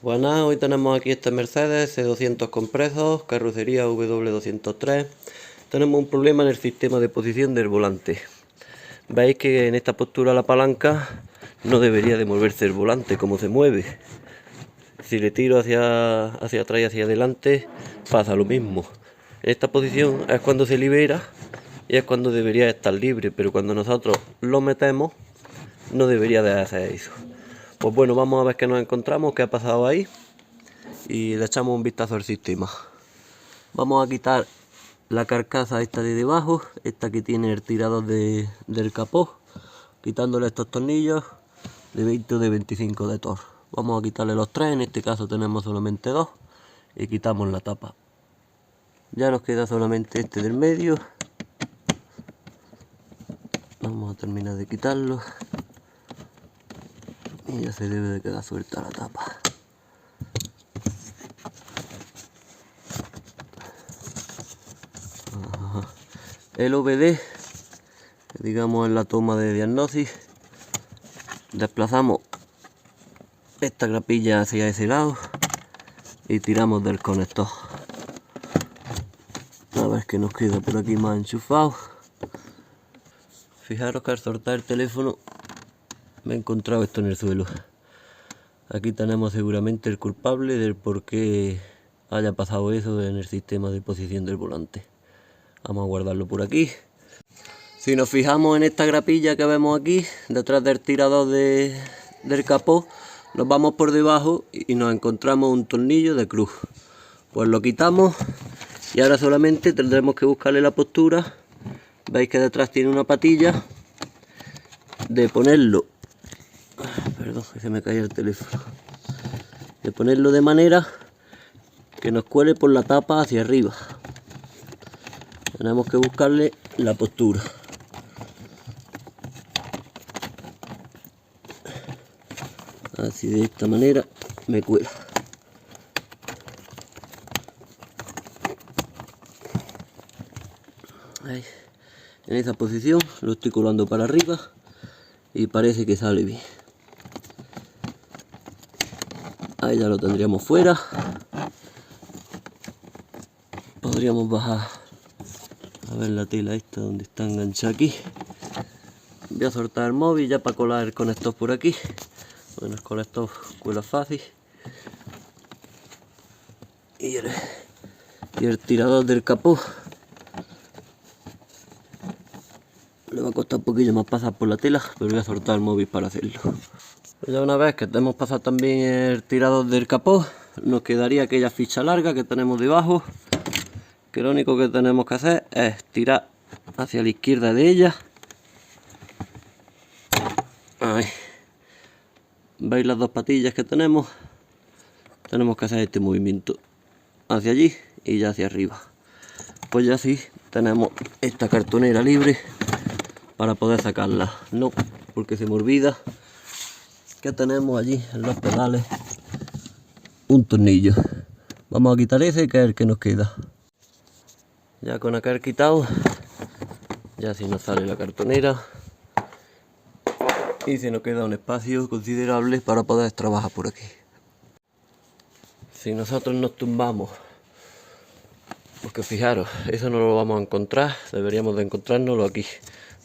Buenas, hoy tenemos aquí este Mercedes C200 compresos, carrocería W203. Tenemos un problema en el sistema de posición del volante. Veis que en esta postura la palanca no debería de moverse el volante como se mueve. Si le tiro hacia atrás y hacia adelante pasa lo mismo. En esta posición es cuando se libera y es cuando debería estar libre, pero cuando nosotros lo metemos no debería de hacer eso. Pues bueno, vamos a ver qué nos encontramos, qué ha pasado ahí y le echamos un vistazo al sistema. Vamos a quitar la carcasa esta de debajo, esta que tiene el tirador del capó, quitándole estos tornillos de 20 o de 25 de Torx. Vamos a quitarle los tres, en este caso tenemos solamente dos, y quitamos la tapa. Ya nos queda solamente este del medio. Vamos a terminar de quitarlo y ya se debe de quedar suelta la tapa. El OBD, digamos, en la toma de diagnosis, desplazamos esta grapilla hacia ese lado y tiramos del conector. A ver qué nos queda por aquí más enchufado. Fijaros que al soltar el teléfono me he encontrado esto en el suelo. Aquí tenemos seguramente el culpable del por qué haya pasado eso en el sistema de posición del volante. Vamos a guardarlo por aquí. Si nos fijamos en esta grapilla que vemos aquí, detrás del tirador del capó, nos vamos por debajo y nos encontramos un tornillo de cruz. Pues lo quitamos y ahora solamente tendremos que buscarle la postura. Veis que detrás tiene una patilla de ponerlo, perdón, que se me cae el teléfono, de ponerlo de manera que nos cuele por la tapa hacia arriba. Tenemos que buscarle la postura. Así, de esta manera me cuela. Ahí. En esa posición lo estoy colando para arriba y parece que sale bien. Ahí ya lo tendríamos fuera. Podríamos bajar a ver la tela esta donde está enganchada aquí. Voy a soltar el móvil ya para colar el conector por aquí. Bueno, el conector cuela fácil. Y el tirador del capó le va a costar un poquillo más pasar por la tela, pero voy a soltar el móvil para hacerlo. Ya una vez que hemos pasado también el tirador del capó, nos quedaría aquella ficha larga que tenemos debajo, que lo único que tenemos que hacer es tirar hacia la izquierda de ella. Ahí. ¿Veis las dos patillas que tenemos? Tenemos que hacer este movimiento hacia allí y ya hacia arriba. Pues ya sí, tenemos esta cartonera libre para poder sacarla. No, porque se me olvida que tenemos allí en los pedales un tornillo. Vamos a quitar ese, que es el que nos queda. Ya con aquel quitado, ya si nos sale la cartonera y se nos queda un espacio considerable para poder trabajar por aquí. Si nosotros nos tumbamos, porque fijaros, eso no lo vamos a encontrar, deberíamos de encontrárnoslo aquí,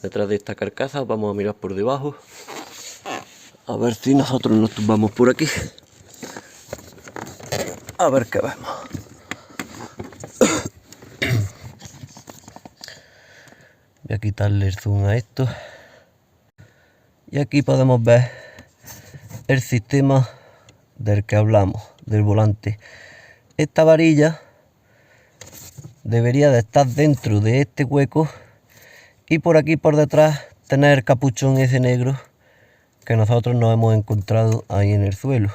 detrás de esta carcasa. Vamos a mirar por debajo, a ver si nosotros nos tumbamos por aquí, a ver qué vemos. Voy a quitarle el zoom a esto. Y aquí podemos ver el sistema del que hablamos, del volante. Esta varilla debería de estar dentro de este hueco y por aquí por detrás tener el capuchón ese negro que nosotros nos hemos encontrado ahí en el suelo.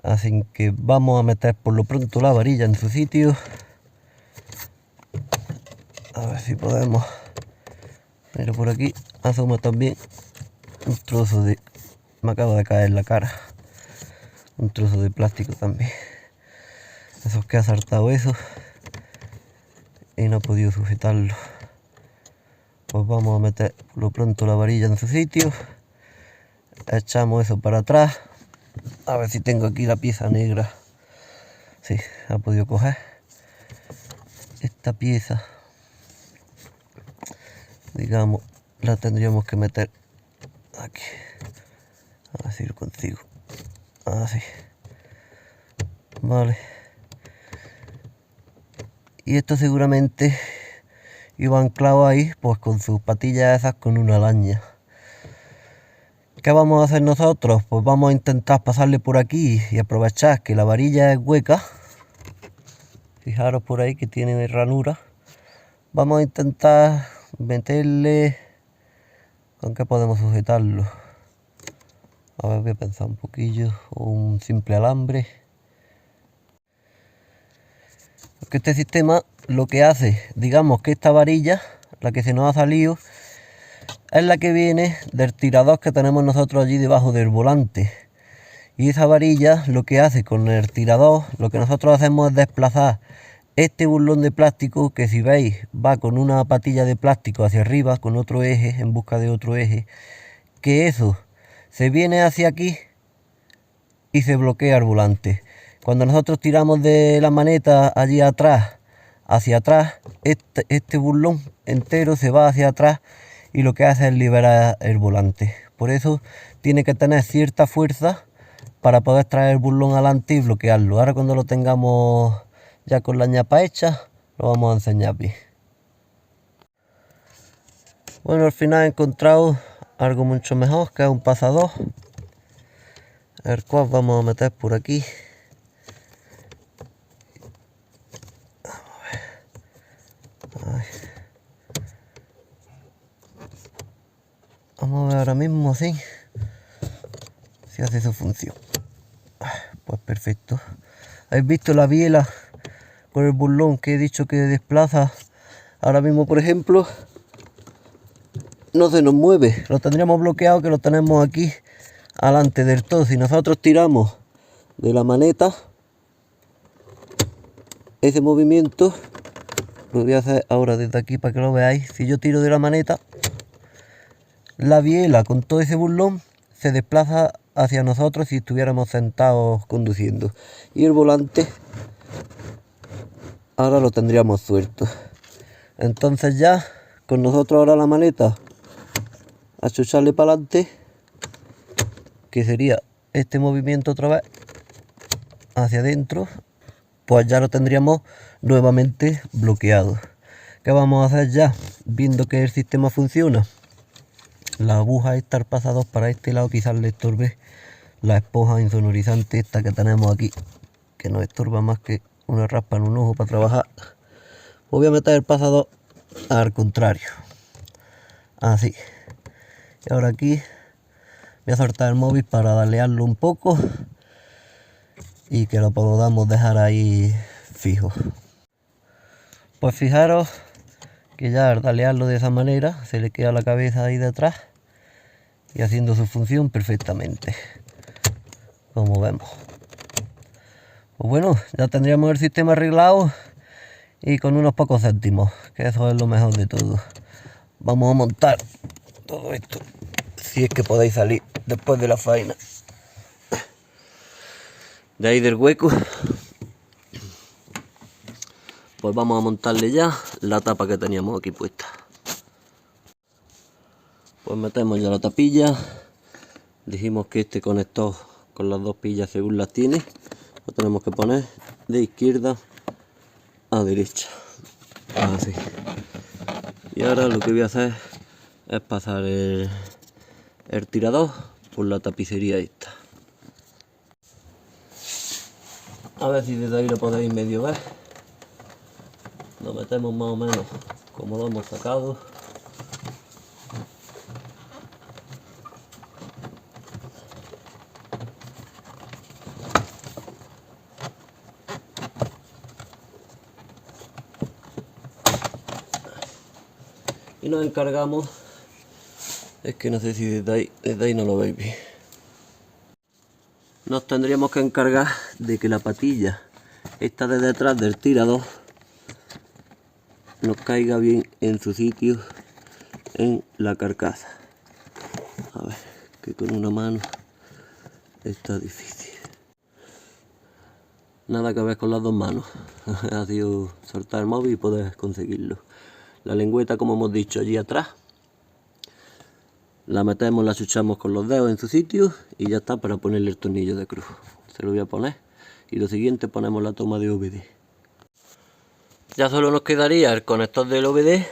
Así que vamos a meter por lo pronto la varilla en su sitio. A ver si podemos. Pero por aquí asoma también un trozo de... Me acaba de caer en la cara. Un trozo de plástico también. Eso es que ha saltado eso y no he podido sujetarlo. Pues vamos a meter por lo pronto la varilla en su sitio. Echamos eso para atrás A ver si tengo aquí la pieza negra. Sí, ha podido coger esta pieza. Digamos, la tendríamos que meter aquí. A ver si lo consigo. Así. Vale. Y esto seguramente iba anclado ahí, pues con sus patillas esas con una laña. ¿Qué vamos a hacer nosotros? Pues vamos a intentar pasarle por aquí y aprovechar que la varilla es hueca. Fijaros por ahí que tiene ranura. Vamos a intentar meterle... ¿Con qué podemos sujetarlo? A ver, voy a pensar un poquillo. Un simple alambre. Porque este sistema lo que hace, digamos que esta varilla, la que se nos ha salido, es la que viene del tirador que tenemos nosotros allí debajo del volante. Y esa varilla lo que hace con el tirador, lo que nosotros hacemos es desplazar este burlón de plástico, que si veis va con una patilla de plástico hacia arriba, con otro eje, en busca de otro eje, que eso se viene hacia aquí y se bloquea el volante. Cuando nosotros tiramos de la maneta allí atrás, hacia atrás, este burlón entero se va hacia atrás y lo que hace es liberar el volante. Por eso tiene que tener cierta fuerza para poder traer el burlón adelante y bloquearlo. Ahora cuando lo tengamos ya con la ñapa hecha, lo vamos a enseñar bien. Bueno, al final he encontrado algo mucho mejor, que es un pasador, el cual vamos a meter por aquí. Vamos a ver ahora mismo así si hace su función. Pues perfecto. ¿Habéis visto la biela con el burlón que he dicho que desplaza? Ahora mismo, por ejemplo, no se nos mueve. Lo tendríamos bloqueado, que lo tenemos aquí adelante del todo. Si nosotros tiramos de la maneta, ese movimiento lo voy a hacer ahora desde aquí para que lo veáis. Si yo tiro de la maneta, la biela con todo ese burlón se desplaza hacia nosotros si estuviéramos sentados conduciendo. Y el volante ahora lo tendríamos suelto. Entonces ya con nosotros ahora la maneta a chucharle para adelante, que sería este movimiento otra vez hacia adentro, pues ya lo tendríamos nuevamente bloqueado. ¿Qué vamos a hacer ya? Viendo que el sistema funciona, la aguja esta al pasador para este lado quizás le estorbe la esponja insonorizante esta que tenemos aquí, que nos estorba más que una raspa en un ojo para trabajar. Voy a meter el pasador al contrario, así. Y ahora aquí voy a soltar el móvil para dalearlo un poco y que lo podamos dejar ahí fijo. Pues fijaros que ya al dalearlo de esa manera se le queda la cabeza ahí detrás y haciendo su función perfectamente, como vemos. Pues bueno, ya tendríamos el sistema arreglado y con unos pocos céntimos, que eso es lo mejor de todo. Vamos a montar todo esto, si es que podéis salir después de la faena de ahí del hueco. Pues vamos a montarle ya la tapa que teníamos aquí puesta. Pues metemos ya la tapilla. Dijimos que este conector con las dos pillas según las tiene, lo tenemos que poner de izquierda a derecha, así. Y ahora lo que voy a hacer es pasar el tirador por la tapicería esta. A ver si desde ahí lo podéis medio ver. Lo metemos más o menos como lo hemos sacado. Y nos encargamos, es que no sé si desde ahí no lo veis bien. Nos tendríamos que encargar de que la patilla esta de detrás del tirador nos caiga bien en su sitio en la carcasa. A ver, que con una mano Está difícil. Nada que ver con las dos manos. Ha sido soltar el móvil y poder conseguirlo. La lengüeta, como hemos dicho, allí atrás. La metemos, la chuchamos con los dedos en su sitio y ya está para ponerle el tornillo de cruz. Se lo voy a poner. Y lo siguiente, ponemos la toma de OBD. Ya solo nos quedaría el conector del OBD.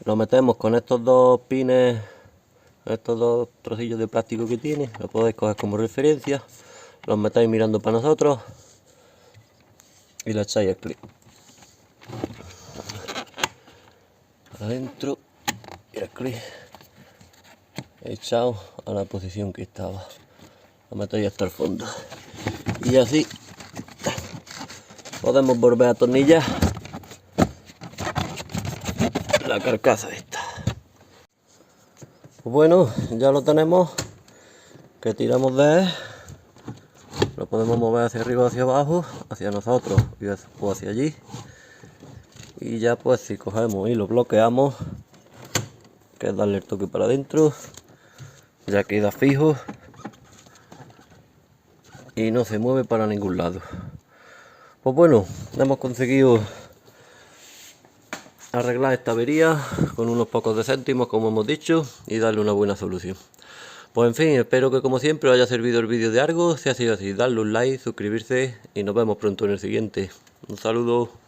Lo metemos con estos dos pines, estos dos trocillos de plástico que tiene. Lo podéis coger como referencia. Los metéis mirando para nosotros y le echáis el clic adentro y el clic echado a la posición que estaba. Lo metéis hasta el fondo y así podemos volver a atornillar la carcasa esta. Pues bueno, ya lo tenemos, que tiramos de él. Lo podemos mover hacia arriba o hacia abajo, hacia nosotros o hacia allí. Y ya pues si cogemos y lo bloqueamos, que es darle el toque para adentro, ya queda fijo y no se mueve para ningún lado. Pues bueno, hemos conseguido arreglar esta avería con unos pocos de céntimos, como hemos dicho, y darle una buena solución. Pues en fin, espero que como siempre os haya servido el vídeo de algo. Si ha sido así, darle un like, suscribirse y nos vemos pronto en el siguiente. Un saludo.